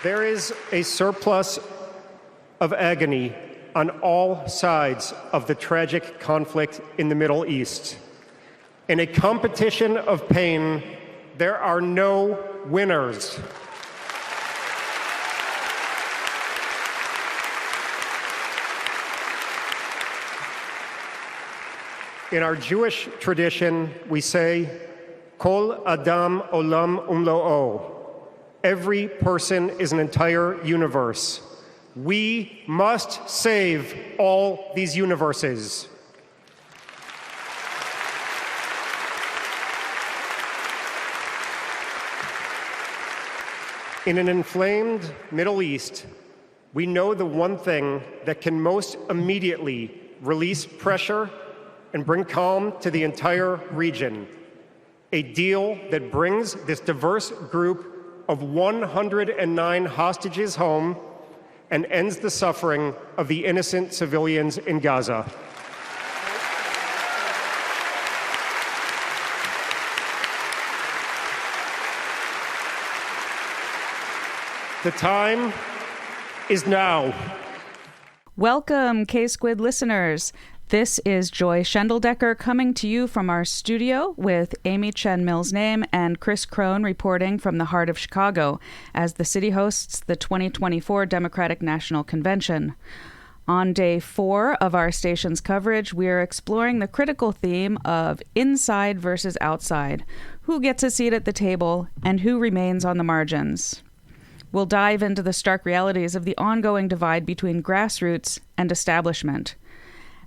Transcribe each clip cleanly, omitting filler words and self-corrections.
There is a surplus of agony on all sides of the tragic conflict in the Middle East. In a competition of pain, there are no winners. In our Jewish tradition, we say, Kol Adam Olam Umlo'o. Every person is an entire universe. We must save all these universes. In an inflamed Middle East, we know the one thing that can most immediately release pressure and bring calm to the entire region. A deal that brings this diverse group of 109 hostages home and ends the suffering of the innocent civilians in Gaza. The time is now. Welcome, K-Squid listeners. This is Joy Schendledecker coming to you from our studio with Amy Chen Millsname and Chris Krohn reporting from the heart of Chicago as the city hosts the 2024 Democratic National Convention. On day 4 of our station's coverage, we are exploring the critical theme of inside versus outside, who gets a seat at the table and who remains on the margins. We'll dive into the stark realities of the ongoing divide between grassroots and establishment.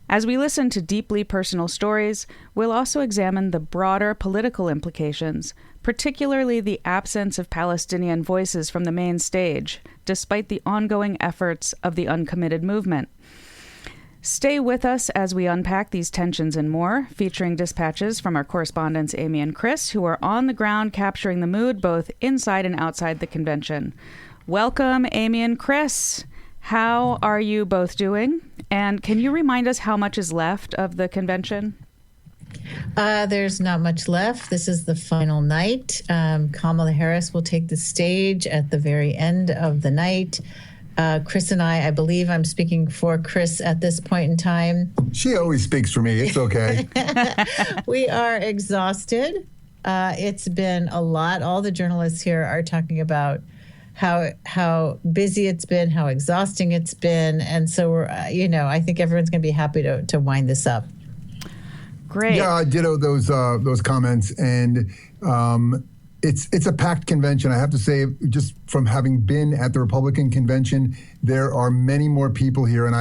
As we listen to deeply personal stories, we'll also examine the broader political implications, particularly the absence of Palestinian voices from the main stage, despite the ongoing efforts of the Uncommitted movement. Stay with us as we unpack these tensions and more, featuring dispatches from our correspondents Amy and Chris, who are on the ground capturing the mood both inside and outside the convention. Welcome, Amy and Chris. How are you both doing? And can you remind us how much is left of the convention? There's not much left. This is the final night. Kamala Harris will take the stage at the very end of the night. Chris and I believe I'm speaking for Chris at this point in time. She always speaks for me. It's okay. We are exhausted. It's been a lot. All the journalists here are talking about how busy it's been, how exhausting it's been. And so, we're, I think everyone's going to be happy to wind this up. Great. Yeah, I ditto those comments. And it's a packed convention. I have to say, just from having been at the Republican convention, there are many more people here. And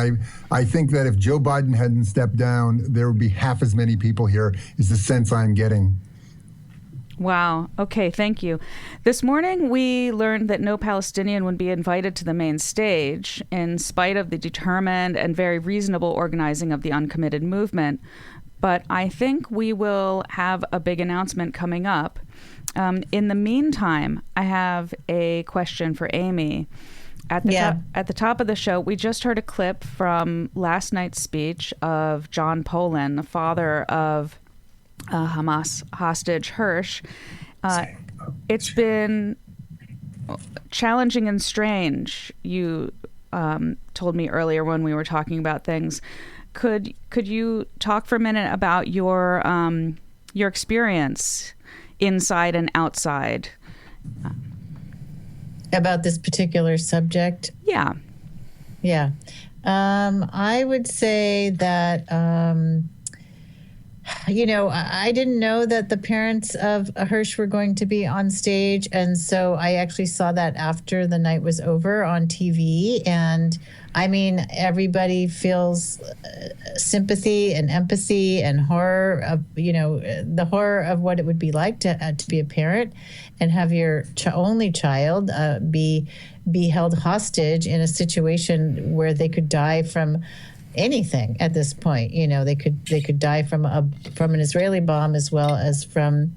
I think that if Joe Biden hadn't stepped down, there would be half as many people here, is the sense I'm getting. Wow. Okay, thank you. This morning, we learned that no Palestinian would be invited to the main stage, in spite of the determined and very reasonable organizing of the Uncommitted movement. But I think we will have a big announcement coming up. In the meantime, I have a question for Amy. At the top of the show, we just heard a clip from last night's speech of John Poland, the father of Hamas hostage Hirsch. It's been challenging and strange. You told me earlier when we were talking about things. Could you talk for a minute about your experience inside and outside about this particular subject? Yeah. I would say that. I didn't know that the parents of Hirsch were going to be on stage. And so I actually saw that after the night was over on TV. And I mean, everybody feels sympathy and empathy and horror of, the horror of what it would be like to be a parent and have your only child be held hostage in a situation where they could die from anything at this point. They could die from an Israeli bomb as well as from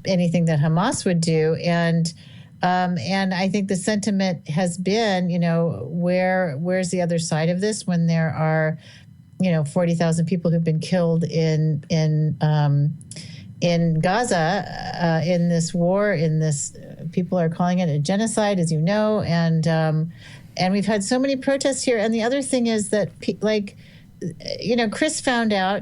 anything that Hamas would do. And I think the sentiment has been, where's the other side of this when there are, 40,000 people who've been killed in in Gaza, in this war, in this, people are calling it a genocide, as you know, and we've had so many protests here. And the other thing is that, Chris found out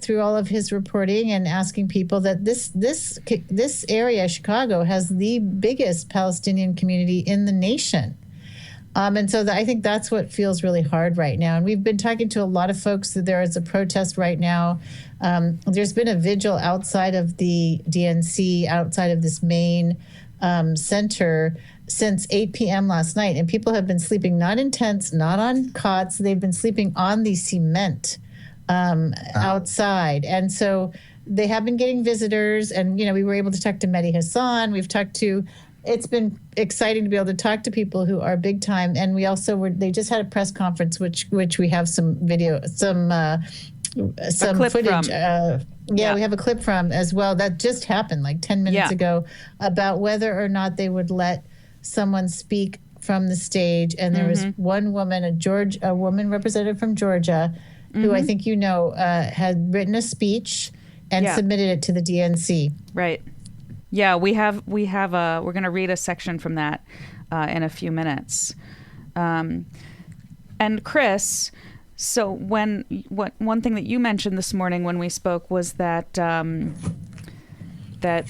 through all of his reporting and asking people that this area, Chicago, has the biggest Palestinian community in the nation. And so I think that's what feels really hard right now. And we've been talking to a lot of folks. There is a protest right now. There's been a vigil outside of the DNC, outside of this main center, since 8 p.m. last night. And people have been sleeping not in tents, not on cots. They've been sleeping on the cement outside. And so they have been getting visitors. And, we were able to talk to Medhi Hasan. It's been exciting to be able to talk to people who are big time. And we also they just had a press conference, which we have some video, some footage. We have a clip from as well. That just happened like 10 minutes ago, about whether or not they would let someone speak from the stage. And there was one woman, a woman representative from Georgia, who I think had written a speech and submitted it to the DNC. Right. Yeah, we're going to read a section from that in a few minutes. And Chris, so one thing that you mentioned this morning when we spoke was that that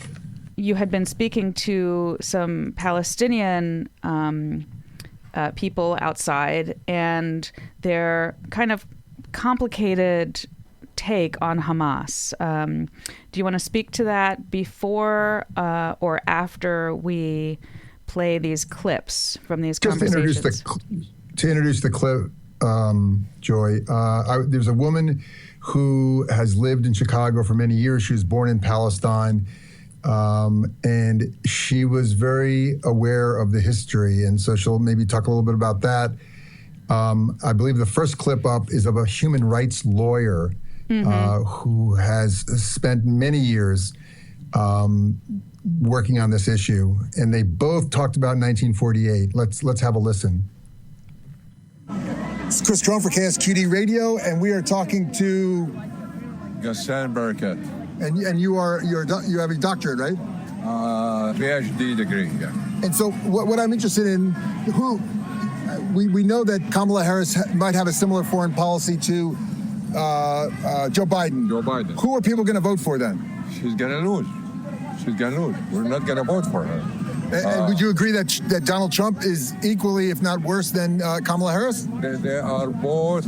you had been speaking to some Palestinian people outside, and their kind of complicated take on Hamas. Do you want to speak to that before or after we play these clips from these conversations? To introduce the clip, Joy, there's a woman who has lived in Chicago for many years. She was born in Palestine, and she was very aware of the history, and so she'll maybe talk a little bit about that. I believe the first clip up is of a human rights lawyer who has spent many years working on this issue, and they both talked about 1948. Let's have a listen. It's Chris Krohn for KSQD Radio, and we are talking to Ghassan Barakat. And you have a doctorate, right? PhD degree, yeah. And so what I'm interested in, we know that Kamala Harris might have a similar foreign policy to Joe Biden. Joe Biden. Who are people going to vote for then? She's going to lose. We're not going to vote for her. And would you agree that Donald Trump is equally, if not worse, than Kamala Harris? They are both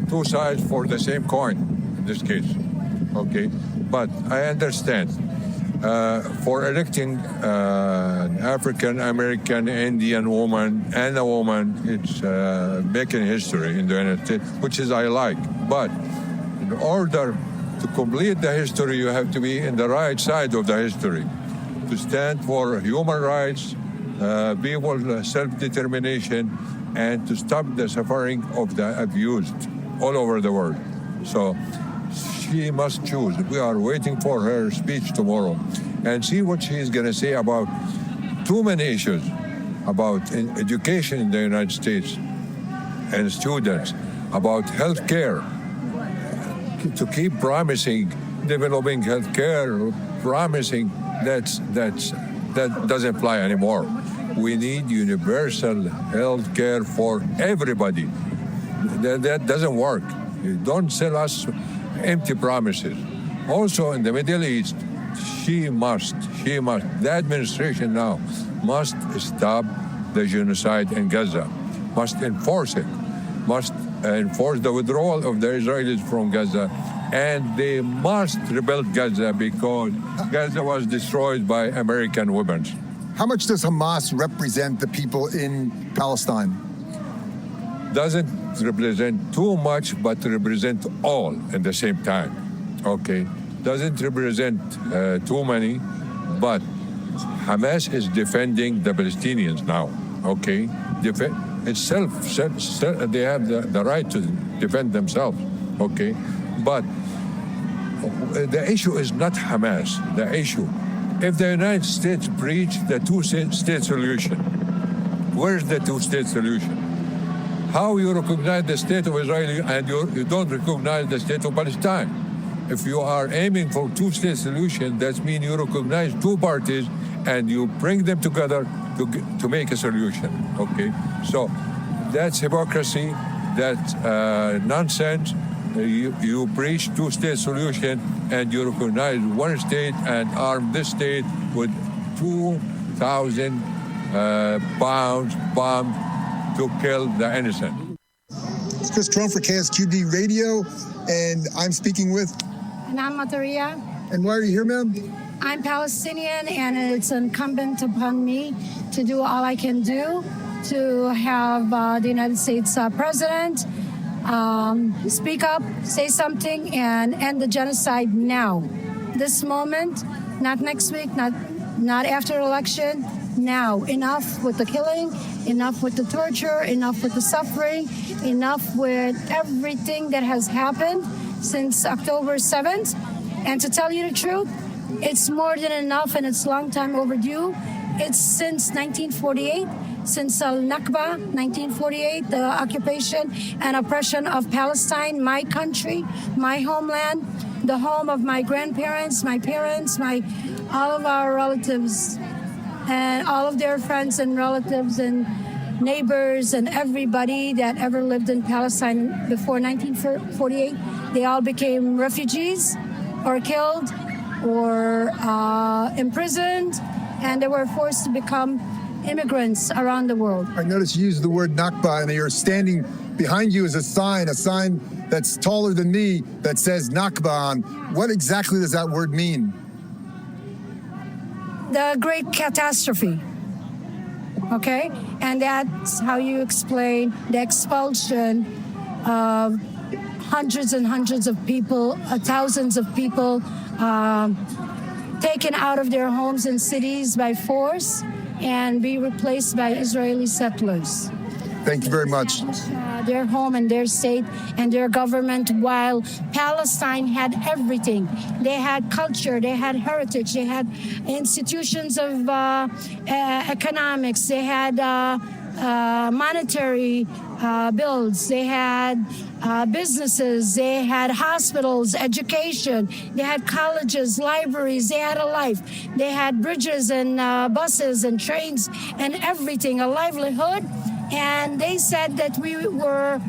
two sides for the same coin in this case. Okay, but I understand. For electing an African-American Indian woman and a woman, it's making history in the United States, which is I like. But in order to complete the history, you have to be in the right side of the history, to stand for human rights, people's self-determination, and to stop the suffering of the abused all over the world. So she must choose. We are waiting for her speech tomorrow and see what she is going to say about too many issues, about education in the United States and students, about health care, to keep promising developing health care, promising that doesn't fly anymore. We need universal health care for everybody. That doesn't work. Don't sell us empty promises. Also in the Middle East, the administration now must stop the genocide in Gaza, must enforce it, must enforce the withdrawal of the Israelis from Gaza, and they must rebuild Gaza because Gaza was destroyed by American weapons. How much does Hamas represent the people in Palestine? Doesn't represent too much, but represent all at the same time. Okay, doesn't represent too many, but Hamas is defending the Palestinians now. Okay, they have the right to defend themselves. Okay, but the issue is not Hamas. The issue, if the United States breached the two-state solution, where's the two-state solution? How you recognize the state of Israel and you don't recognize the state of Palestine? if you are aiming for two-state solution, that means you recognize two parties and you bring them together to make a solution. Okay, so that's hypocrisy. That's nonsense. You preach two-state solution and you recognize one state and arm this state with 2,000 pounds bomb to kill the innocent. It's Chris Krohn for KSQD Radio, and I'm speaking with. And I'm Mataria. And why are you here, ma'am? I'm Palestinian, and it's incumbent upon me to do all I can do to have the United States president speak up, say something, and end the genocide now. This moment, not next week, not after election, now. Enough with the killing, enough with the torture, enough with the suffering, enough with everything that has happened since October 7th. And to tell you the truth, it's more than enough and it's long time overdue. It's since 1948, since Al-Nakba, 1948, the occupation and oppression of Palestine, my country, my homeland, the home of my grandparents, my parents, all of our relatives, and all of their friends and relatives and neighbors and everybody that ever lived in Palestine before 1948. They all became refugees or killed or imprisoned, and they were forced to become immigrants around the world. I noticed you used the word Nakba, and you're standing behind you is a sign that's taller than me that says Nakba on. What exactly does that word mean? The great catastrophe, okay? And that's how you explain the expulsion of hundreds and hundreds of people, thousands of people taken out of their homes and cities by force and be replaced by Israeli settlers. Thank you very much. Their home and their state and their government, while Palestine had everything. They had culture, they had heritage, they had institutions of economics, they had monetary builds, they had businesses, they had hospitals, education, they had colleges, libraries, they had a life. They had bridges and buses and trains and everything, a livelihood. And they said that we were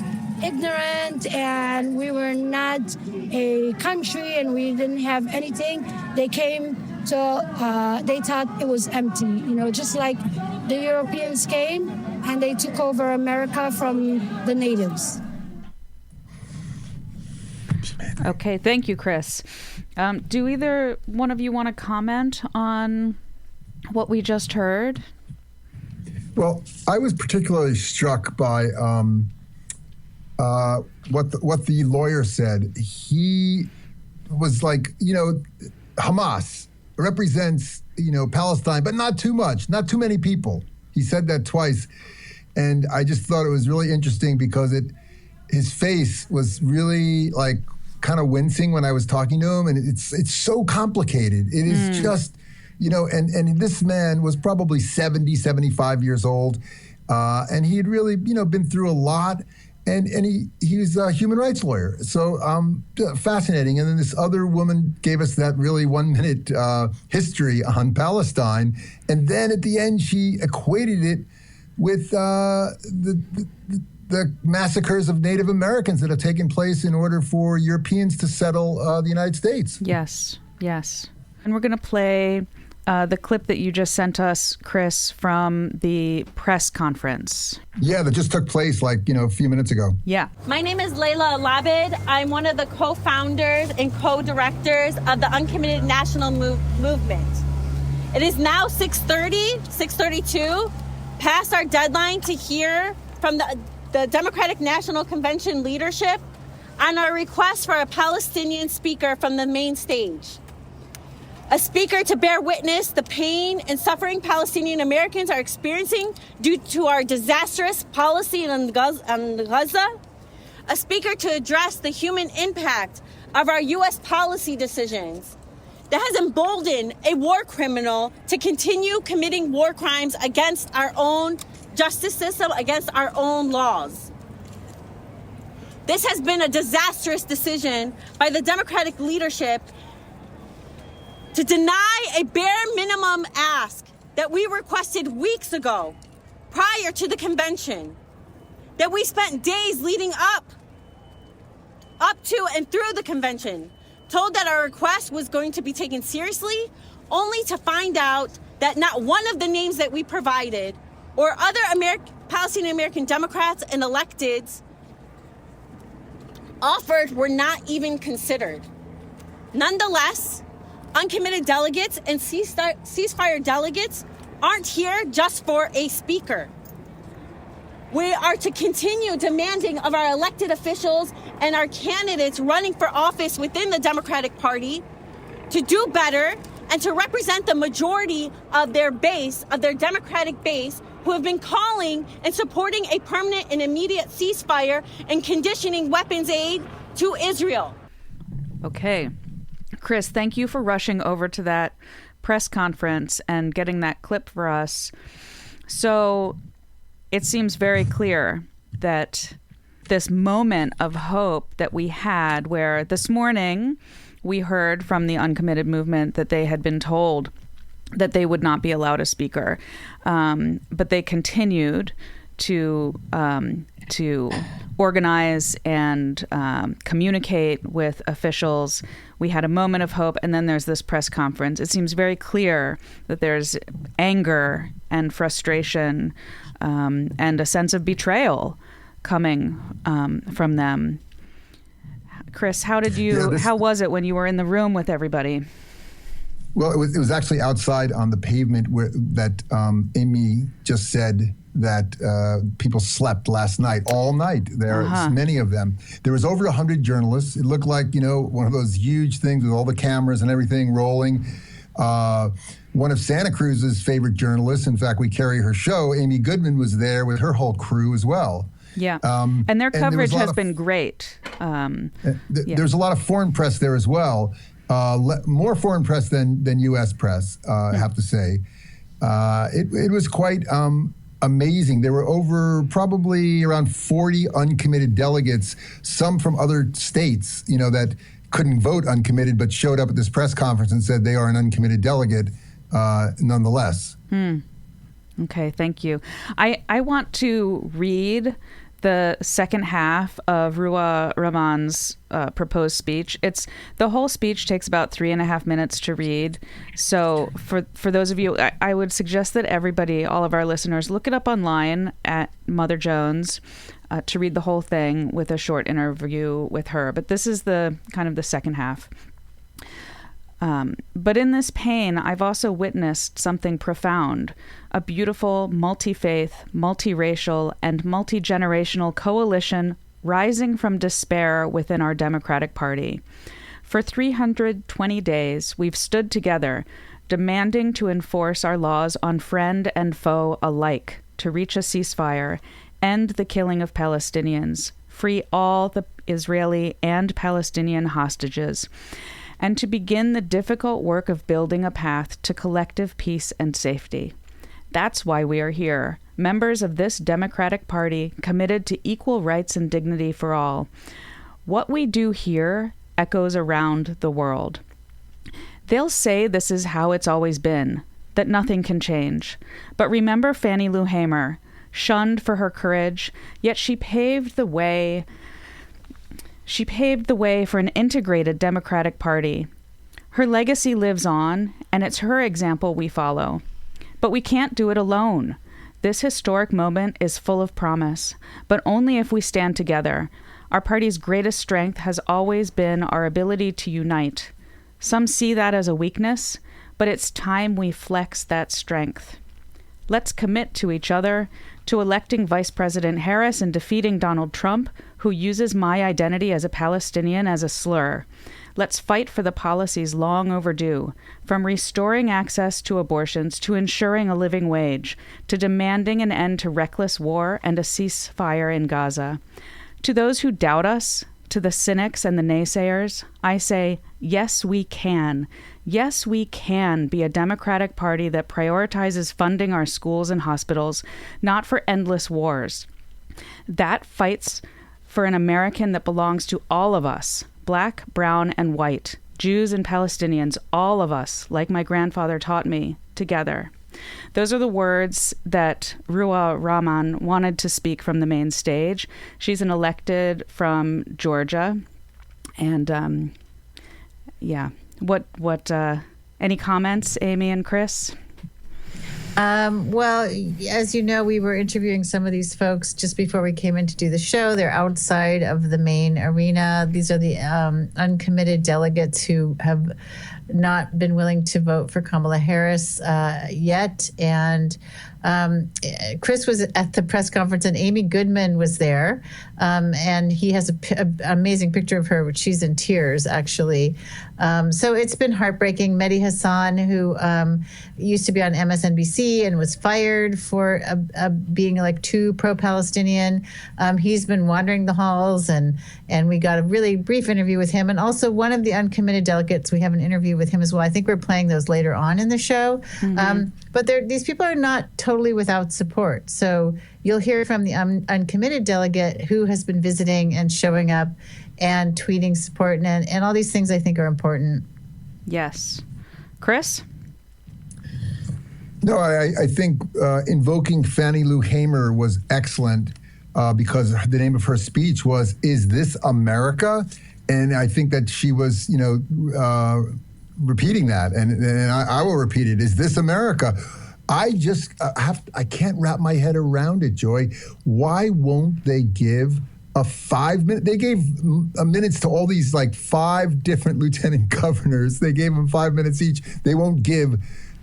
ignorant and we were not a country and we didn't have anything. They came to, they thought it was empty, just like the Europeans came and they took over America from the natives. Okay, thank you, Chris. Do either one of you want to comment on what we just heard? Well, I was particularly struck by what the lawyer said. He was like, Hamas represents, Palestine, but not too much, not too many people. He said that twice. And I just thought it was really interesting because his face was really like kind of wincing when I was talking to him. And it's so complicated. It is just, and this man was probably 70, 75 years old. And he had really, been through a lot. And he was a human rights lawyer. So fascinating. And then this other woman gave us that really 1 minute history on Palestine. And then at the end, she equated it with the massacres of Native Americans that have taken place in order for Europeans to settle the United States. Yes. And we're going to play the clip that you just sent us, Chris, from the press conference. Yeah, that just took place a few minutes ago. Yeah. My name is Layla Labid. I'm one of the co-founders and co-directors of the Uncommitted National Movement. It is now 6:32, past our deadline to hear from the Democratic National Convention leadership on our request for a Palestinian speaker from the main stage. A speaker to bear witness the pain and suffering Palestinian Americans are experiencing due to our disastrous policy on Gaza. A speaker to address the human impact of our U.S. policy decisions that has emboldened a war criminal to continue committing war crimes against our own justice system, against our own laws. This has been a disastrous decision by the Democratic leadership to deny a bare minimum ask that we requested weeks ago prior to the convention, that we spent days leading up to and through the convention, told that our request was going to be taken seriously, only to find out that not one of the names that we provided or other Palestinian American Democrats and electeds offered were not even considered. Nonetheless, uncommitted delegates and ceasefire delegates aren't here just for a speaker. We are to continue demanding of our elected officials and our candidates running for office within the Democratic Party to do better and to represent the majority of their base, of their Democratic base, who have been calling and supporting a permanent and immediate ceasefire and conditioning weapons aid to Israel. Okay. Chris, thank you for rushing over to that press conference and getting that clip for us. So it seems very clear that this moment of hope that we had, where this morning we heard from the Uncommitted movement that they had been told that they would not be allowed a speaker, but they continued to organize and communicate with officials. We had a moment of hope, and then there's this press conference. It seems very clear that there's anger and frustration and a sense of betrayal coming from them. Chris, how was it when you were in the room with everybody? Well, it was actually outside on the pavement that Amy just said that people slept last night, all night. There are many of them. There was over 100 journalists. It looked like, one of those huge things with all the cameras and everything rolling. One of Santa Cruz's favorite journalists, in fact, we carry her show, Amy Goodman, was there with her whole crew as well. Yeah, and their coverage has been great. There's a lot of foreign press there as well. More foreign press than U.S. press, I have to say. It was quite amazing. There were probably around 40 uncommitted delegates, some from other states, that couldn't vote uncommitted, but showed up at this press conference and said they are an uncommitted delegate nonetheless. Okay, thank you. I want to read the second half of Ruah Rahman's proposed speech. The whole speech takes about 3.5 minutes to read. So for those of you, I would suggest that everybody, all of our listeners, look it up online at Mother Jones to read the whole thing with a short interview with her. But this is the kind of the second half. But in this pain, I've also witnessed something profound, a beautiful, multi-faith, multiracial, and multi-generational coalition rising from despair within our Democratic Party. For 320 days, we've stood together, demanding to enforce our laws on friend and foe alike, to reach a ceasefire, end the killing of Palestinians, free all the Israeli and Palestinian hostages, and to begin the difficult work of building a path to collective peace and safety. That's why we are here, members of this Democratic Party committed to equal rights and dignity for all. What we do here echoes around the world. They'll say this is how it's always been, that nothing can change. But remember Fannie Lou Hamer, shunned for her courage, yet she paved the way for an integrated Democratic Party. Her legacy lives on, and it's her example we follow. But we can't do it alone. This historic moment is full of promise, but only if we stand together. Our party's greatest strength has always been our ability to unite. Some see that as a weakness, but it's time we flex that strength. Let's commit to each other, to electing Vice President Harris and defeating Donald Trump, who uses my identity as a Palestinian as a slur. Let's fight for the policies long overdue, from restoring access to abortions to ensuring a living wage, to demanding an end to reckless war and a ceasefire in Gaza. To those who doubt us, to the cynics and the naysayers, I say, yes, we can. Yes, we can be a Democratic Party that prioritizes funding our schools and hospitals, not for endless wars. That fights for an American that belongs to all of us, black, brown, and white, Jews and Palestinians, all of us, like my grandfather taught me, together. Those are the words that Ruha Rahman wanted to speak from the main stage. She's an elected from Georgia. And what any comments, Amy and Chris? Well, as you know, we were interviewing some of these folks just before we came in to do the show. They're outside of the main arena. These are the uncommitted delegates who have not been willing to vote for Kamala Harris yet. And Chris was at the press conference, and Amy Goodman was there. And he has an amazing picture of her, which she's in tears, actually. So it's been heartbreaking. Medhi Hasan, who used to be on MSNBC and was fired for being like too pro-Palestinian, he's been wandering the halls, and we got a really brief interview with him. And also one of the uncommitted delegates, we have an interview with him as well. I think we're playing those later on in the show. But these people are not totally without support. So you'll hear from the uncommitted delegate who has been visiting and showing up and tweeting support, and all these things I think are important. Yes. Chris? No, I think invoking Fannie Lou Hamer was excellent because the name of her speech was, "Is This America?" And I think that she was, repeating that. And I will repeat it. Is this America? I just I can't wrap my head around it, Joy. Why won't they give a 5 minute? They gave minutes to all these 5 different lieutenant governors. They gave them 5 minutes each. They won't give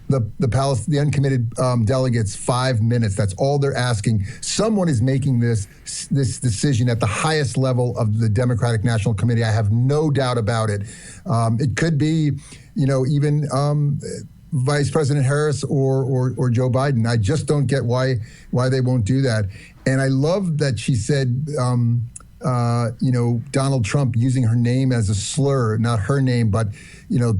the uncommitted delegates 5 minutes. That's all they're asking. Someone is making this decision at the highest level of the Democratic National Committee. I have no doubt about it. It could be, even Vice President Harris or Joe Biden. I just don't get why they won't do that. And I love that she said, Donald Trump using her name as a slur, not her name, but,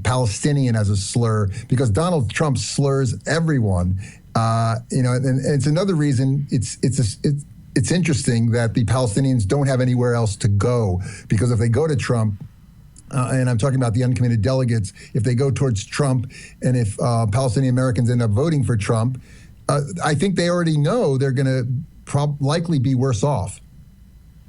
Palestinian as a slur, because Donald Trump slurs everyone. And it's another reason it's interesting that the Palestinians don't have anywhere else to go, because if they go to Trump, and I'm talking about the uncommitted delegates, if they go towards Trump and if Palestinian Americans end up voting for Trump, I think they already know they're going to likely be worse off.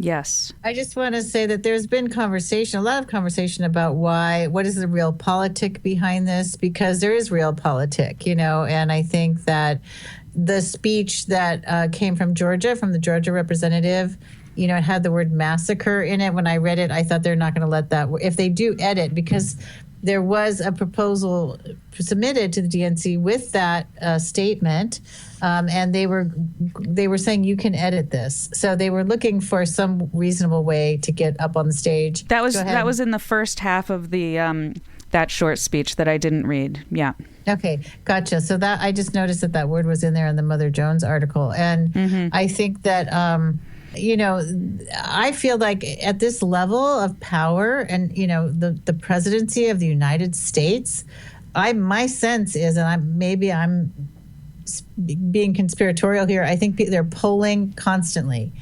Yes. I just want to say that there's been a lot of conversation about what is the real politic behind this, because there is real politic, and I think that the speech that came from Georgia, from the Georgia representative, it had the word massacre in it. When I read it, I thought they're not going to let that, if they do edit, because there was a proposal submitted to the DNC with that statement, and they were saying you can edit this. So they were looking for some reasonable way to get up on the stage. That was in the first half of the that short speech that I didn't read. Yeah. Okay, gotcha. So that I just noticed that word was in there in the Mother Jones article, and I think that. I feel like at this level of power and, the presidency of the United States, my sense is, and I'm being conspiratorial here, I think they're polling constantly.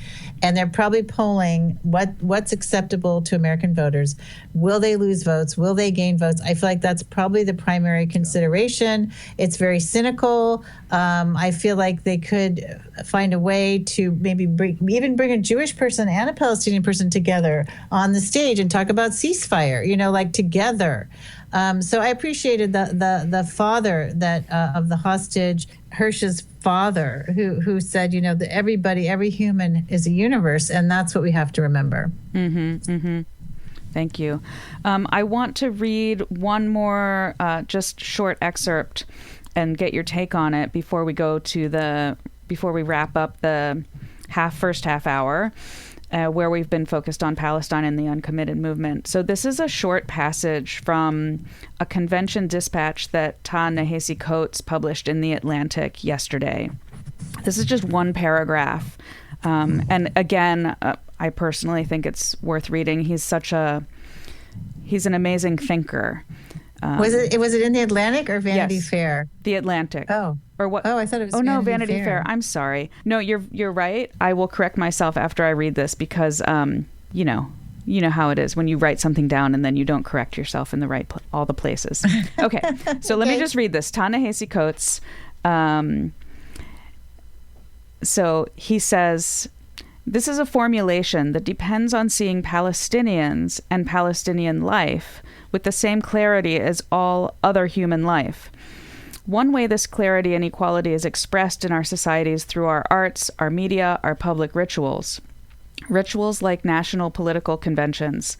And they're probably polling what's acceptable to American voters. Will they lose votes? Will they gain votes? I feel like that's probably the primary consideration. It's very cynical. I feel like they could find a way to maybe bring a Jewish person and a Palestinian person together on the stage and talk about ceasefire, together. So I appreciated the father of the hostage, Hirsch's father, who said, that every human is a universe, and that's what we have to remember. Thank you. I want to read one more just short excerpt and get your take on it before we wrap up the first half hour. Where we've been focused on Palestine and the uncommitted movement. So this is a short passage from a convention dispatch that Ta-Nehisi Coates published in The Atlantic yesterday. This is just one paragraph. And again, I personally think it's worth reading. He's an amazing thinker. Was it in the Atlantic or Vanity Yes. Fair? The Atlantic. Oh. Or what? Oh, I thought it was Oh, no, Vanity Vanity Fair. Fair. I'm sorry. No, you're right. I will correct myself after I read this because, you know how it is when you write something down and then you don't correct yourself in the right all the places. Okay, so let me just read this. Ta-Nehisi Coates. So he says, this is a formulation that depends on seeing Palestinians and Palestinian life with the same clarity as all other human life. One way this clarity and equality is expressed in our societies through our arts, our media, our public rituals. Rituals like national political conventions.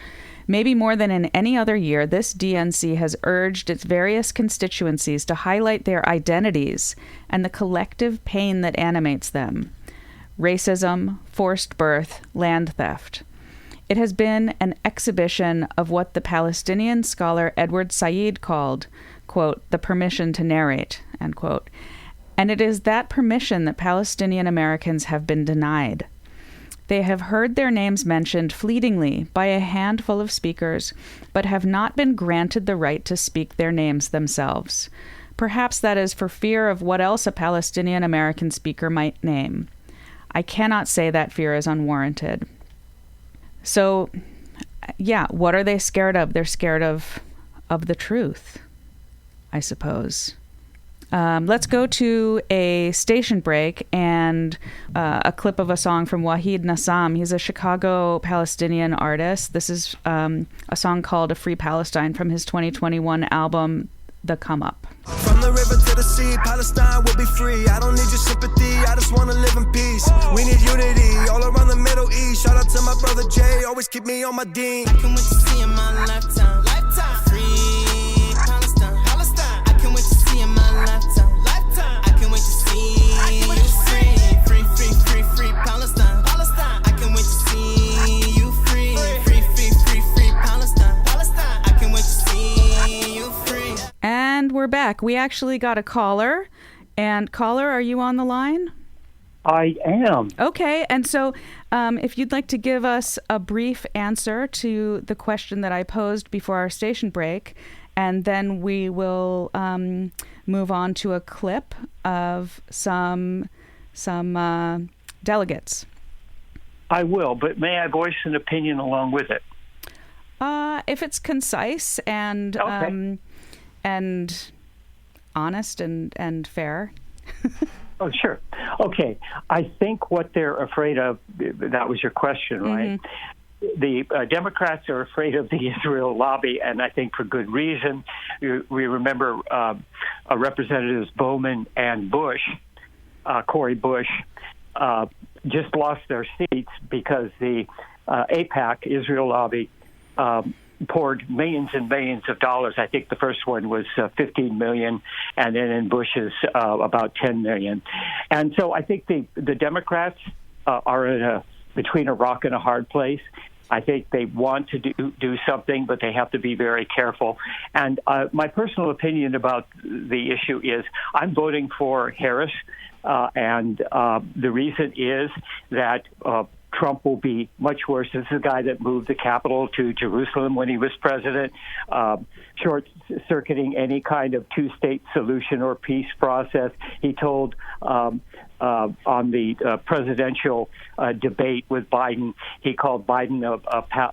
Maybe more than in any other year, this DNC has urged its various constituencies to highlight their identities and the collective pain that animates them. Racism, forced birth, land theft. It has been an exhibition of what the Palestinian scholar Edward Said called, quote, the permission to narrate, end quote. And it is that permission that Palestinian Americans have been denied. They have heard their names mentioned fleetingly by a handful of speakers, but have not been granted the right to speak their names themselves. Perhaps that is for fear of what else a Palestinian American speaker might name. I cannot say that fear is unwarranted. So, yeah, what are they scared of? They're scared of the truth, I suppose. Let's go to a station break and a clip of a song from Wahid Nassam. He's a Chicago Palestinian artist. This is a song called A Free Palestine from his 2021 album, The Come Up. From the river to the sea, Palestine will be free. I don't need your sympathy, I just want to live in peace. We need unity all around the Middle East. Shout out to my brother Jay, always keep me on my dean. I can wait to see in my lifetime. Free Palestine. I can wait to see in my lifetime. I can wait to see you free. Free Palestine. I can wait to see you free. Free Palestine. I can wait to see you free. And we're back. We actually got a caller. And caller, are you on the line? I am. Okay. And so if you'd like to give us a brief answer to the question that I posed before our station break, and then we will move on to a clip of some delegates. I will, but may I voice an opinion along with it? If it's concise and Okay. And honest and fair. Oh, sure. Okay. I think what they're afraid of, that was your question, right? The Democrats are afraid of the Israel lobby, and I think for good reason. We remember Representatives Bowman and Bush, Cori Bush, just lost their seats because the AIPAC, Israel lobby, poured millions and millions of dollars. I think the first one was $15 million, and then in Bush's about $10 million. And so I think the Democrats are between a rock and a hard place. I think they want to do something, but they have to be very careful. And my personal opinion about the issue is I'm voting for Harris, and the reason is that Trump will be much worse. This is the guy that moved the capital to Jerusalem when he was president, short-circuiting any kind of two-state solution or peace process. He told on the presidential debate with Biden, he called Biden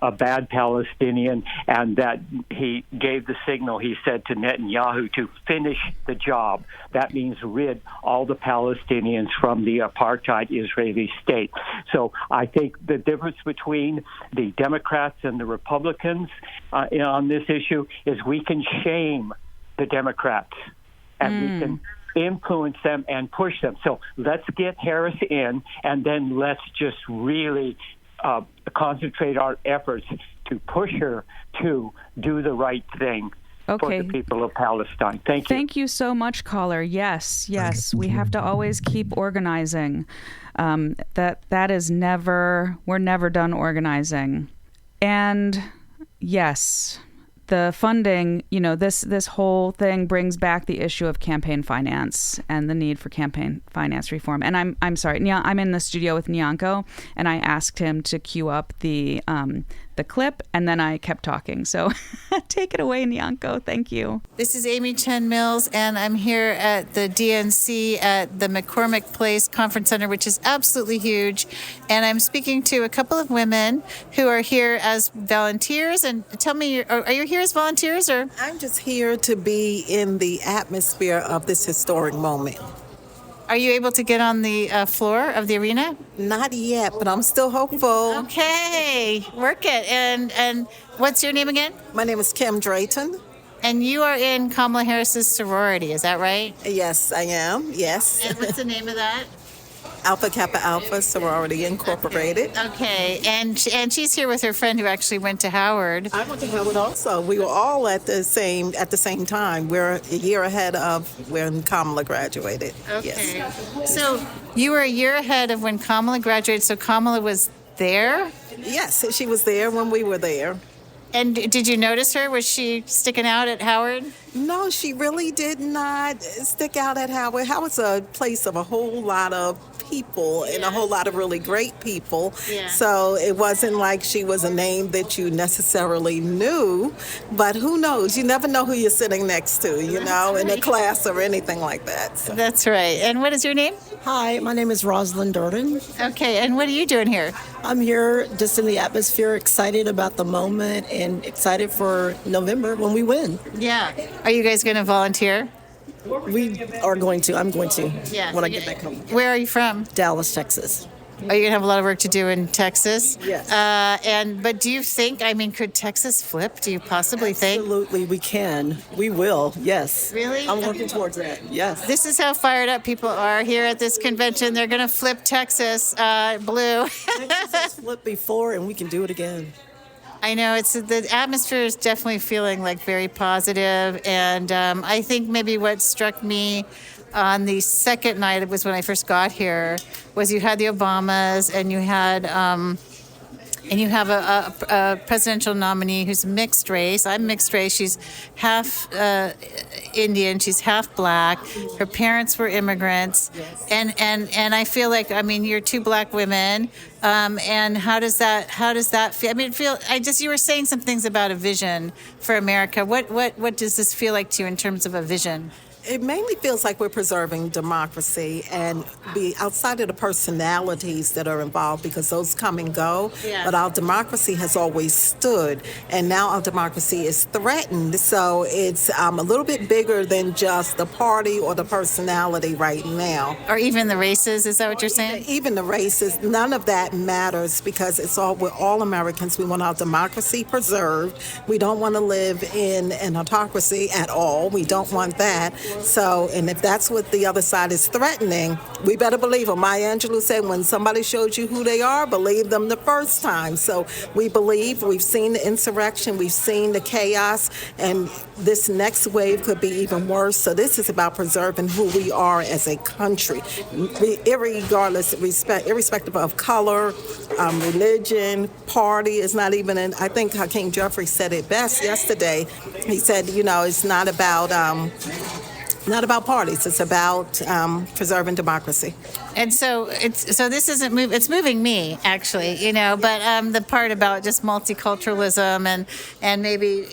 a bad Palestinian, and that he gave the signal, he said, to Netanyahu to finish the job. That means rid all the Palestinians from the apartheid Israeli state. So I think the difference between the Democrats and the Republicans on this issue is we can shame the Democrats and we can influence them and push them. So let's get Harris in, and then let's just really concentrate our efforts to push her to do the right thing for the people of Palestine. Thank you. Thank you so much, caller. Yes. We have to always keep organizing. That is never, we're never done organizing. And yes, the funding, this whole thing brings back the issue of campaign finance and the need for campaign finance reform. And I'm sorry, I'm in the studio with Nyanko, and I asked him to queue up the the clip, and then I kept talking. So take it away, Nyanko. Thank you. This is Amy Chen Mills, and I'm here at the DNC at the McCormick Place Conference Center, which is absolutely huge. And I'm speaking to a couple of women who are here as volunteers. And tell me, are you here as volunteers, or? I'm just here to be in the atmosphere of this historic moment. Are you able to get on the floor of the arena? Not yet, but I'm still hopeful. Okay, work it. And what's your name again? My name is Kim Drayton. And you are in Kamala Harris's sorority, is that right? Yes, I am. Yes. And what's the name of that? Alpha Kappa Alpha Sorority Incorporated. Okay, and she's here with her friend who actually went to Howard. I went to Howard also. We were all at the same time. We're a year ahead of when Kamala graduated. Okay. Yes. So you were a year ahead of when Kamala graduated, so Kamala was there? Yes, she was there when we were there. And did you notice her? Was she sticking out at Howard? No, she really did not stick out at Howard. Howard's a place of a whole lot of people and a whole lot of really great people. Yeah. So it wasn't like she was a name that you necessarily knew, but who knows? You never know who you're sitting next to, in a class or anything like that. So. That's right. And what is your name? Hi, my name is Rosalind Durden. Okay, and what are you doing here? I'm here just in the atmosphere, excited about the moment and excited for November when we win. Yeah. Are you guys going to volunteer? We are going to. I'm going to when I get back home. Where are you from? Dallas, Texas. Are you going to have a lot of work to do in Texas? Yes. But do you think, could Texas flip? Do you possibly think? Absolutely, we can. We will, yes. Really? I'm working towards that, yes. This is how fired up people are here at this convention. They're going to flip Texas blue. Texas has flipped before, and we can do it again. I know the atmosphere is definitely feeling like very positive, and I think maybe what struck me on the second night, it was when I first got here, was you had the Obamas and you had a presidential nominee who's mixed race. I'm mixed race. She's half Indian. She's half black. Her parents were immigrants, and I feel like you're two black women. And how does that feel? You were saying some things about a vision for America. What does this feel like to you in terms of a vision? It mainly feels like we're preserving democracy and be outside of the personalities that are involved, because those come and go. Yeah. But our democracy has always stood, and now our democracy is threatened. So it's a little bit bigger than just the party or the personality right now. Or even the races, is that what you're saying? Even the races, none of that matters, because we're all Americans. We want our democracy preserved. We don't want to live in an autocracy at all. We don't want that. So, and if that's what the other side is threatening, we better believe them. Maya Angelou said, when somebody shows you who they are, believe them the first time. So we believe, we've seen the insurrection, we've seen the chaos, and this next wave could be even worse. So this is about preserving who we are as a country, irrespective of color, religion, party. It's not even I think Hakeem Jeffrey said it best yesterday. He said, it's not about parties. It's about preserving democracy. And so this isn't it's moving me actually, but the part about just multiculturalism and maybe,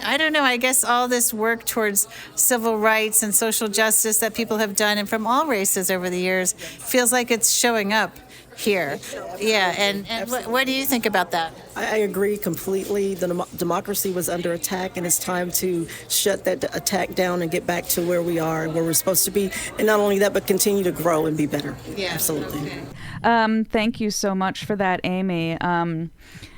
I don't know, I guess all this work towards civil rights and social justice that people have done and from all races over the years feels like it's showing up here. Yeah, and what do you think about that? I agree completely. The democracy was under attack, and it's time to shut that attack down and get back to where we are and where we're supposed to be. And not only that, but continue to grow and be better. Yeah, absolutely. Okay. Thank you so much for that, Amy.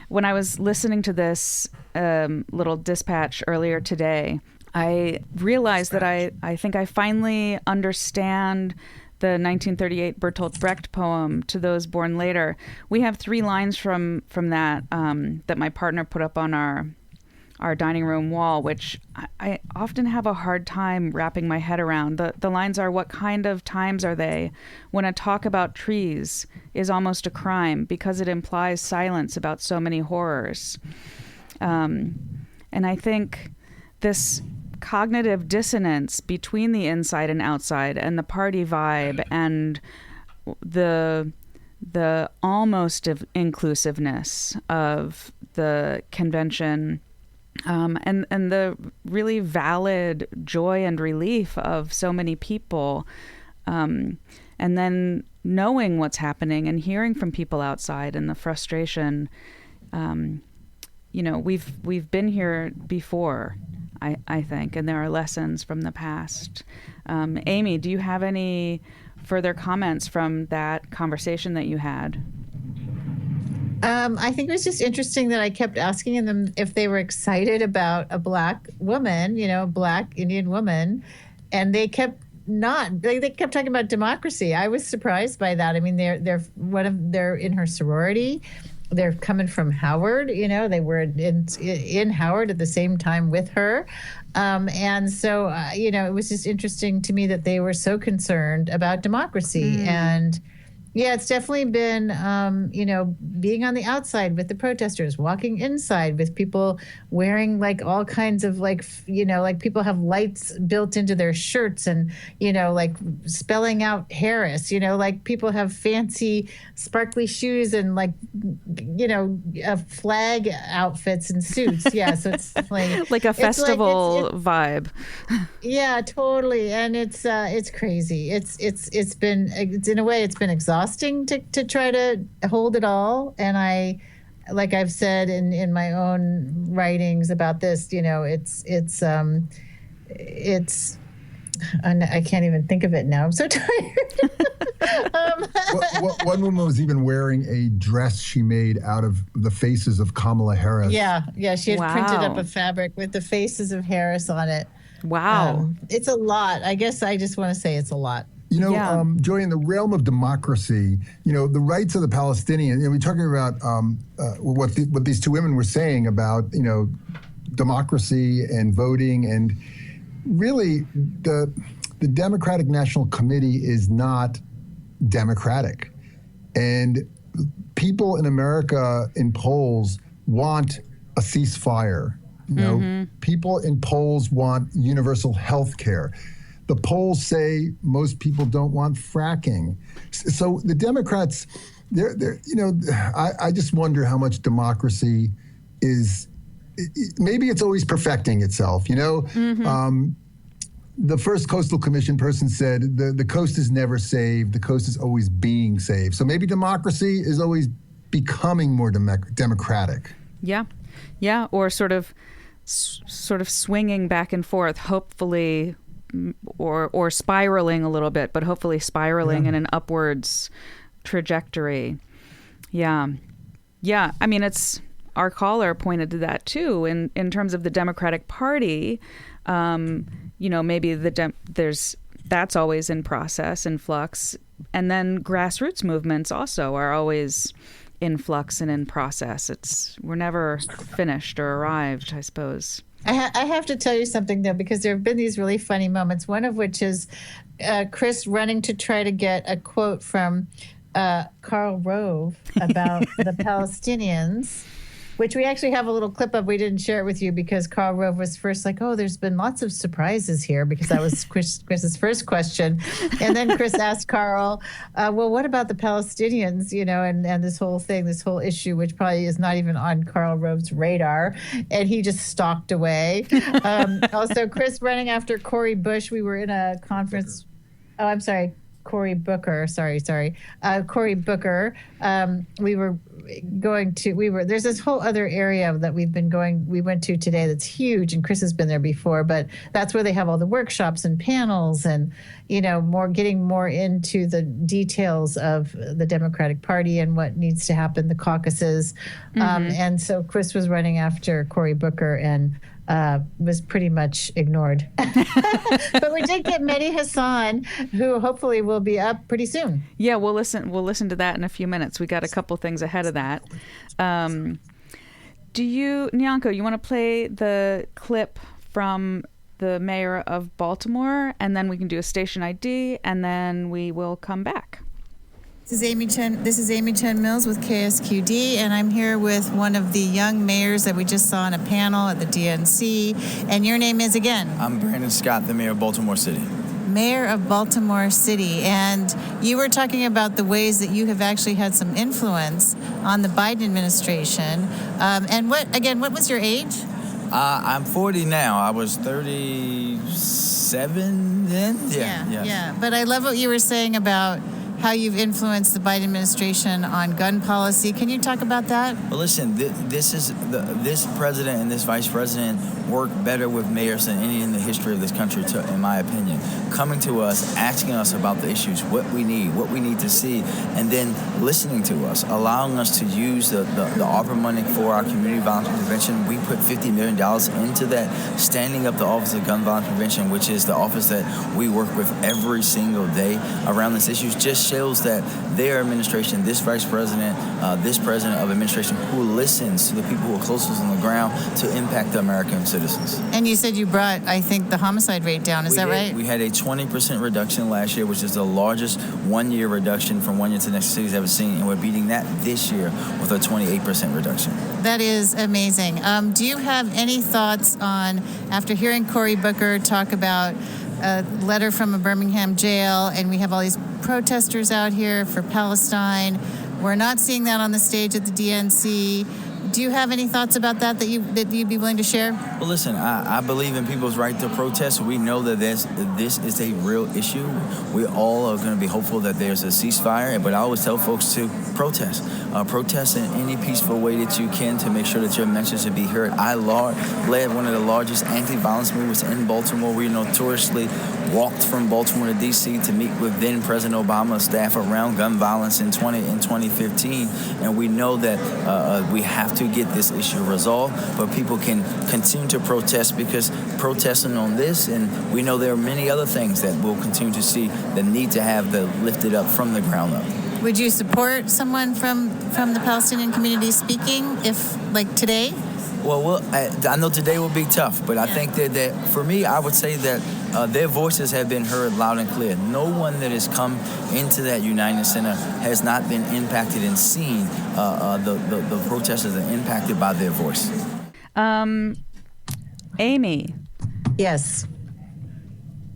When I was listening to this little dispatch earlier today, I realized that I think I finally understand the 1938 Bertolt Brecht poem, To Those Born Later. We have 3 lines from that that my partner put up on our dining room wall, which I often have a hard time wrapping my head around. The lines are, what kind of times are they when a talk about trees is almost a crime because it implies silence about so many horrors. And I think this cognitive dissonance between the inside and outside and the party vibe and the the almost inclusiveness of the convention, and the really valid joy and relief of so many people, and then knowing what's happening and hearing from people outside and the frustration. We've been here before, I think, and there are lessons from the past. Amy, do you have any further comments from that conversation that you had? I think it was just interesting that I kept asking them if they were excited about a Black woman, Black Indian woman, and they kept not. They kept talking about democracy. I was surprised by that. I mean, they're in her sorority. They're coming from Howard, they were in Howard at the same time with her. And so, it was just interesting to me that they were so concerned about democracy. And yeah, it's definitely been, being on the outside with the protesters, walking inside with people wearing all kinds of people have lights built into their shirts and, spelling out Harris, people have fancy sparkly shoes and flag outfits and suits. Yeah. So it's definitely like a festival vibe. Yeah, totally. And it's crazy. It's in a way, it's been exhausting to try to hold it all. And like I've said in my own writings about this, I can't even think of it now. I'm so tired. One woman was even wearing a dress she made out of the faces of Kamala Harris. Yeah. She had printed up a fabric with the faces of Harris on it. Wow. It's a lot. I guess I just want to say it's a lot. Joy, in the realm of democracy, the rights of the Palestinians, we're talking about what these two women were saying about, democracy and voting. And really, the Democratic National Committee is not democratic. And people in America in polls want a ceasefire. People in polls want universal health care. The polls say most people don't want fracking. So the Democrats, I just wonder how much democracy is. Maybe it's always perfecting itself. The first Coastal Commission person said the coast is never saved. The coast is always being saved. So maybe democracy is always becoming more democratic. Yeah, or sort of swinging back and forth, hopefully. Or spiraling a little bit, but hopefully spiraling in an upwards trajectory. Yeah. I mean, it's our caller pointed to that too. In terms of the Democratic Party, maybe that's always in process, in flux, and then grassroots movements also are always in flux and in process. We're never finished or arrived, I suppose. I have to tell you something, though, because there have been these really funny moments, one of which is Chris running to try to get a quote from Karl Rove about the Palestinians, which we actually have a little clip of. We didn't share it with you because Karl Rove was first like, there's been lots of surprises here, because that was Chris's first question. And then Chris asked Karl, well, what about the Palestinians, and this whole thing, this whole issue, which probably is not even on Karl Rove's radar. And he just stalked away. Also, Chris running after Cory Bush. We were in a conference. Oh, I'm sorry. Cory Booker. Sorry. Cory Booker. There's this whole other area that we went to today that's huge, and Chris has been there before, but that's where they have all the workshops and panels and, getting more into the details of the Democratic Party and what needs to happen, the caucuses. And so Chris was running after Cory Booker and was pretty much ignored. But we did get Medhi Hasan, who hopefully will be up pretty soon. Yeah, we'll listen to that in a few minutes. We got a couple things ahead of that. Nyanko, you want to play the clip from the mayor of Baltimore, and then we can do a station ID, and then we will come back. This is Amy Chen Mills with KSQD, and I'm here with one of the young mayors that we just saw on a panel at the DNC. And your name is again? I'm Brandon Scott, the mayor of Baltimore City. mayor of Baltimore City, and you were talking about the ways that you have actually had some influence on the Biden administration. And what was your age? I'm 40 now. I was 37 then. Yeah. But I love what you were saying about how you've influenced the Biden administration on gun policy. Can you talk about that? Well, listen, this president and this vice president work better with mayors than any in the history of this country, in my opinion. Coming to us, asking us about the issues, what we need to see, and then listening to us, allowing us to use the ARPA money for our community violence prevention. We put $50 million into that, standing up the Office of Gun Violence Prevention, which is the office that we work with every single day around these issues. Just shows that their administration, this vice president, this president of administration who listens to the people who are closest on the ground to impact the American citizens. And you said you brought, I think, the homicide rate down. Is that right? We had a 20% reduction last year, which is the largest one-year reduction from one year to the next city's ever seen, and we're beating that this year with a 28% reduction. That is amazing. Do you have any thoughts on, after hearing Cory Booker talk about a letter from a Birmingham jail, and we have all these protesters out here for Palestine. We're not seeing that on the stage at the DNC. Do you have any thoughts about that you'd be willing to share? Well, listen, I believe in people's right to protest. We know that this is a real issue. We all are going to be hopeful that there's a ceasefire, but I always tell folks to protest. Protest in any peaceful way that you can to make sure that your message will be heard. I led one of the largest anti-violence movements in Baltimore. We notoriously walked from Baltimore to D.C. to meet with then President Obama's staff around gun violence in 2015, and we know that we have to get this issue resolved, but people can continue to protest because protesting on this, and we know there are many other things that we'll continue to see that need to have the lifted up from the ground up. Would you support someone from the Palestinian community speaking, if, like, today? Well, I know today will be tough, but I think that for me, I would say that their voices have been heard loud and clear. No one that has come into that United Center has not been impacted and seen the protesters are impacted by their voice. Amy. Yes.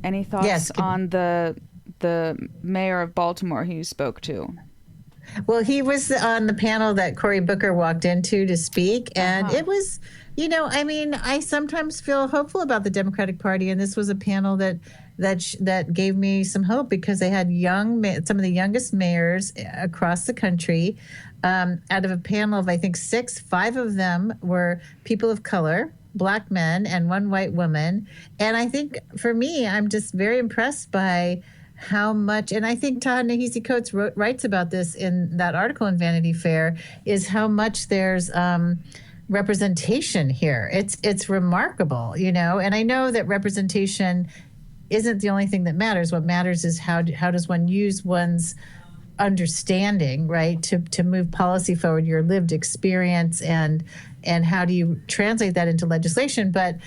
Any thoughts on the mayor of Baltimore who you spoke to? Well, he was on the panel that Cory Booker walked into to speak, and it was, I sometimes feel hopeful about the Democratic Party, and this was a panel that gave me some hope because they had some of the youngest mayors across the country. Out of a panel of, I think, 5 of them were people of color, Black men, and 1 white woman. And I think, for me, I'm just very impressed by how much, and I think Ta-Nehisi Coates writes about this in that article in Vanity Fair, is how much there's representation here. It's remarkable, and I know that representation isn't the only thing that matters. What matters is how does one use one's understanding, right, to move policy forward, your lived experience, and how do you translate that into legislation. But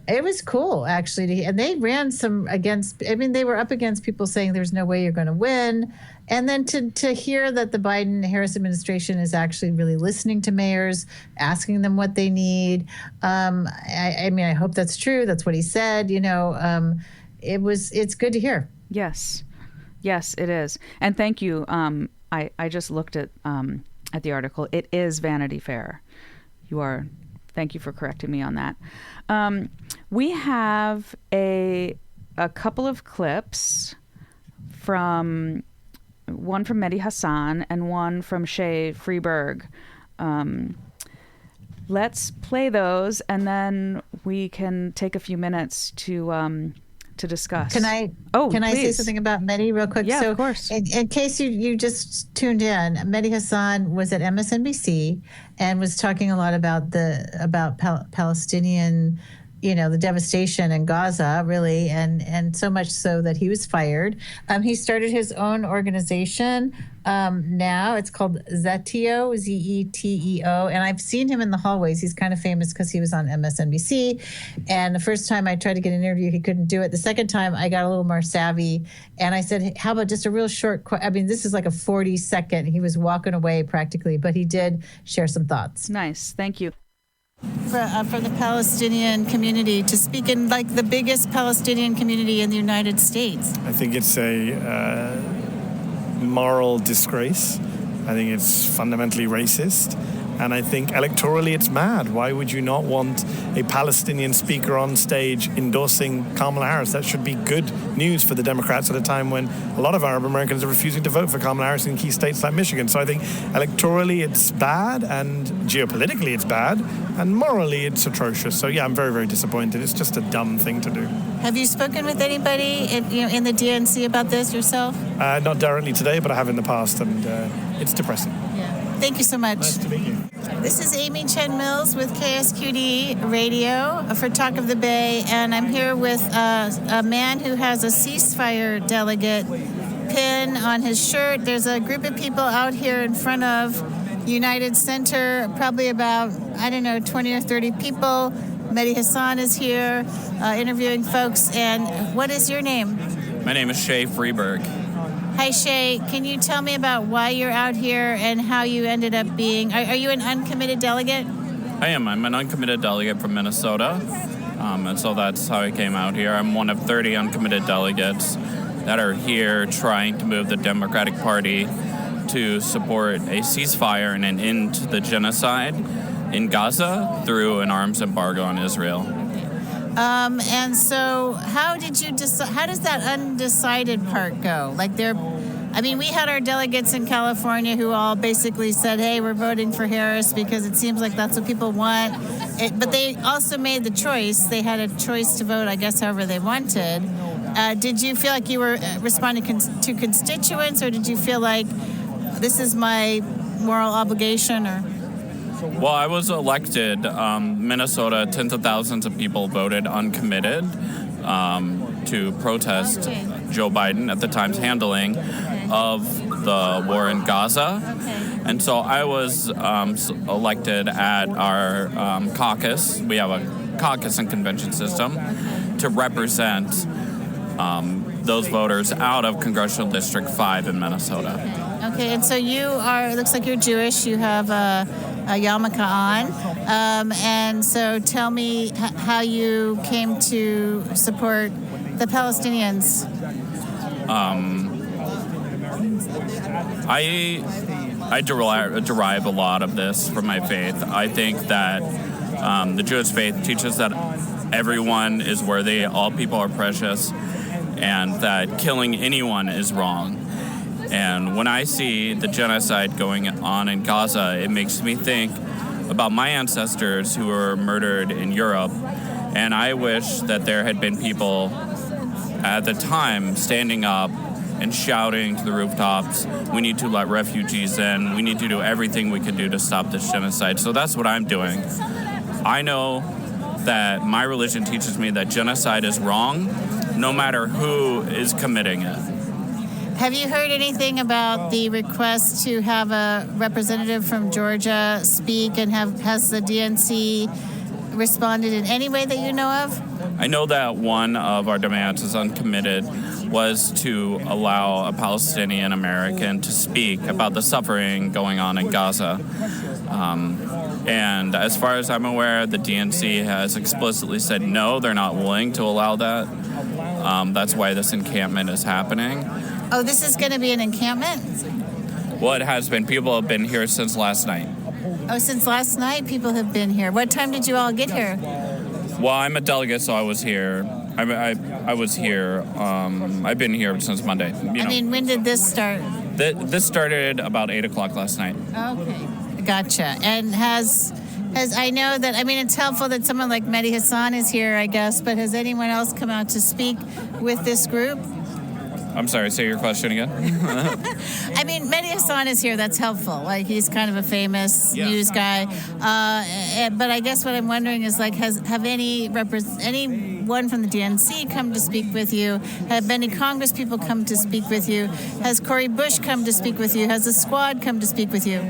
it was cool, actually, and they ran they were up against people saying there's no way you're going to win. And then to hear that the Biden-Harris administration is actually really listening to mayors, asking them what they need. I hope that's true. That's what he said. It's good to hear. Yes, it is. And thank you. I just looked at the article. It is Vanity Fair. Thank you for correcting me on that. We have a couple of clips from one from Medhi Hasan and one from Shay Freeberg. Let's play those, and then we can take a few minutes to discuss. Can I say something about Medhi real quick? Yeah, of course. In case you just tuned in, Medhi Hasan was at MSNBC and was talking a lot about Palestinian, the devastation in Gaza, really, and so much so that he was fired. He started his own organization now. It's called Zeteo, Zeteo, and I've seen him in the hallways. He's kind of famous because he was on MSNBC. And the first time I tried to get an interview, he couldn't do it. The second time, I got a little more savvy, and I said, hey, how about just a real short this is like a 40-second. He was walking away practically, but he did share some thoughts. Nice. Thank you. from the Palestinian community to speak in like the biggest Palestinian community in the United States? I think it's a moral disgrace. I think it's fundamentally racist. And I think electorally it's mad. Why would you not want a Palestinian speaker on stage endorsing Kamala Harris? That should be good news for the Democrats at a time when a lot of Arab Americans are refusing to vote for Kamala Harris in key states like Michigan. So I think electorally it's bad, and geopolitically it's bad, and morally it's atrocious. So yeah, I'm very, very disappointed. It's just a dumb thing to do. Have you spoken with anybody in the DNC about this yourself? Not directly today, but I have in the past, and it's depressing. Yeah. Thank you so much. Nice to meet you. This is Amy Chen Mills with KSQD Radio for Talk of the Bay, and I'm here with a man who has a ceasefire delegate pin on his shirt. There's a group of people out here in front of United Center, probably about, 20 or 30 people. Medhi Hasan is here interviewing folks. And what is your name? My name is Shay Freeberg. Hi, Shay. Can you tell me about why you're out here and how you ended up being... Are you an uncommitted delegate? I am. I'm an uncommitted delegate from Minnesota. And so that's how I came out here. I'm one of 30 uncommitted delegates that are here trying to move the Democratic Party to support a ceasefire and an end to the genocide in Gaza through an arms embargo on Israel. And so how did you decide? How does that undecided part go? We had our delegates in California who all basically said, hey, we're voting for Harris because it seems like that's what people want. But they also made the choice. They had a choice to vote, I guess, however they wanted. Did you feel like you were responding to constituents, or did you feel like this is my moral obligation? Or Well, I was elected. Minnesota, tens of thousands of people voted uncommitted to protest Joe Biden at the time's handling of the war in Gaza. And so I was elected at our caucus. We have a caucus and convention system to represent those voters out of Congressional District 5 in Minnesota. Okay, and so you are, it looks like you're Jewish. You have a yarmulke on. And so tell me how you came to support the Palestinians. I derive a lot of this from my faith. I think that the Jewish faith teaches that everyone is worthy, all people are precious, and that killing anyone is wrong. And when I see the genocide going on in Gaza, it makes me think about my ancestors who were murdered in Europe. And I wish that there had been people at the time standing up and shouting to the rooftops, we need to let refugees in, we need to do everything we can do to stop this genocide. So that's what I'm doing. I know that my religion teaches me that genocide is wrong, no matter who is committing it. Have you heard anything about the request to have a representative from Georgia speak, and has the DNC responded in any way that you know of? I know that one of our demands as uncommitted was to allow a Palestinian American to speak about the suffering going on in Gaza. And as far as I'm aware, the DNC has explicitly said no, they're not willing to allow that. That's why this encampment is happening. Oh, this is going to be an encampment? Well, it has been. People have been here since last night. Oh, since last night people have been here. What time did you all get here? Well, I'm a delegate, so I was here. I was here. I've been here since Monday. When did this start? This started about 8 o'clock last night. Okay, gotcha. And has I know that, it's helpful that someone like Medhi Hasan is here, I guess, but has anyone else come out to speak with this group? I'm sorry, say your question again. Medhi Hasan is here. That's helpful. He's kind of a famous news guy. But I guess what I'm wondering is, have anyone from the DNC come to speak with you? Have any Congress people come to speak with you? Has Cori Bush come to speak with you? Has the squad come to speak with you?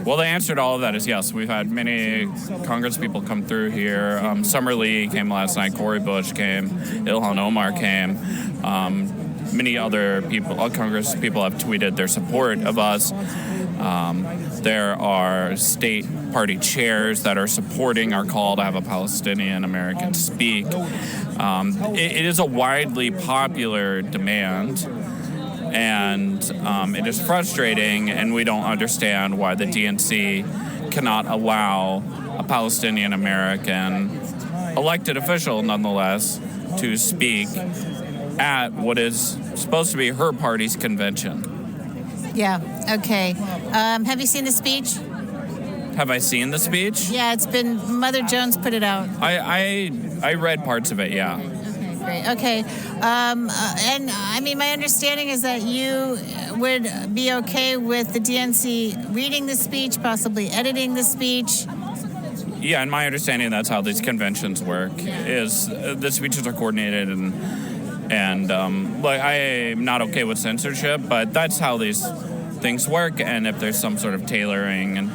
Well, the answer to all of that is yes. We've had many Congress people come through here. Summer Lee came last night. Cori Bush came. Ilhan Omar came. many other people, all Congress people have tweeted their support of us. There are state party chairs that are supporting our call to have a Palestinian American speak. It is a widely popular demand, and it is frustrating, and we don't understand why the DNC cannot allow a Palestinian American elected official, nonetheless, to speak at what is supposed to be her party's convention. Yeah, okay. Have you seen the speech? Have I seen the speech? Yeah, it's been, Mother Jones put it out. I read parts of it, yeah. Okay, great. Okay. And I mean, my understanding is that you would be okay with the DNC reading the speech, possibly editing the speech. Yeah, in my understanding, that's how these conventions work, is the speeches are coordinated, and like, I am not okay with censorship, but that's how these things work, and if there's some sort of tailoring, and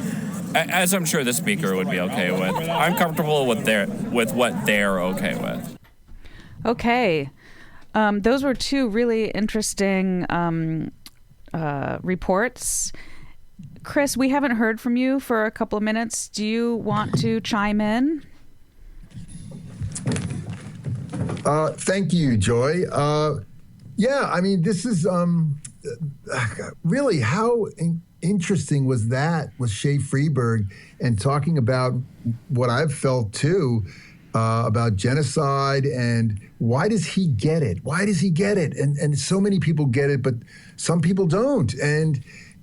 as I'm sure the speaker would be okay with, I'm comfortable with what they're okay with. Okay. Those were two really interesting reports. Chris, we haven't heard from you for a couple of minutes. Do you want to chime in? Thank you, Joy. Yeah, I mean, this is really how interesting was Shea Freeberg, and talking about what I've felt too about genocide, and why does he get it? Why does he get it? And so many people get it, but some people don't. And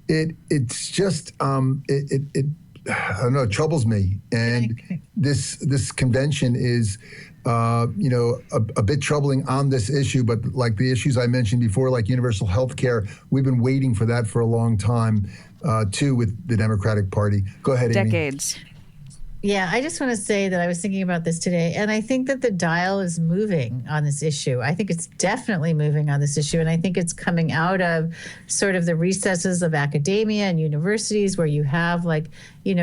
it's just I don't know, it troubles me. And this convention is a bit troubling on this issue, but like the issues I mentioned before, like universal health care, we've been waiting for that for a long time, too, with the Democratic Party. Go ahead, Amy. Decades. Yeah, I just want to say that I was thinking about this today, and I think that the dial is moving on this issue. I think it's definitely moving on this issue, and I think it's coming out of sort of the recesses of academia and universities, where you have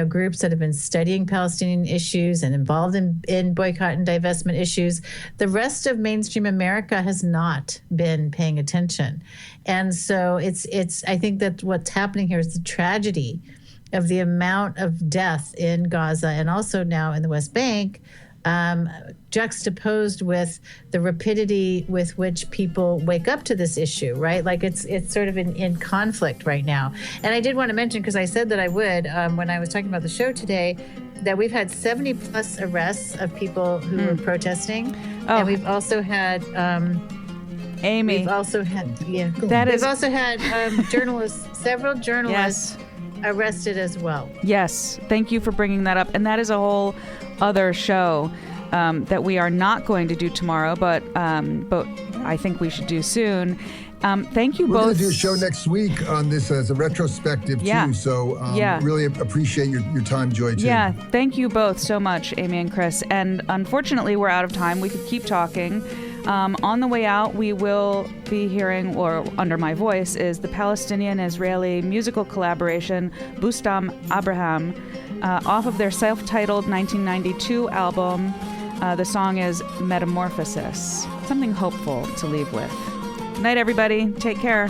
groups that have been studying Palestinian issues and involved in boycott and divestment issues. The rest of mainstream America has not been paying attention. And so I think that what's happening here is the tragedy of the amount of death in Gaza and also now in the West Bank, juxtaposed with the rapidity with which people wake up to this issue, right? Like it's sort of in conflict right now. And I did want to mention, because I said that I would when I was talking about the show today, that we've had 70 plus arrests of people who were protesting. Oh. And we've also had Amy. We've also had journalists, several journalists. Yes. Arrested as well. Yes, thank you for bringing that up. And that is a whole other show that we are not going to do tomorrow, but I think we should do soon. Thank you both. We're going to do a show next week on this as a retrospective, too. So really appreciate your time, Joy, too. Yeah, thank you both so much, Amy and Chris. And unfortunately, we're out of time. We could keep talking. On the way out, we will be hearing, or under my voice, is the Palestinian-Israeli musical collaboration Bustam Abraham off of their self-titled 1992 album. The song is Metamorphosis. Something hopeful to leave with. Good night, everybody. Take care.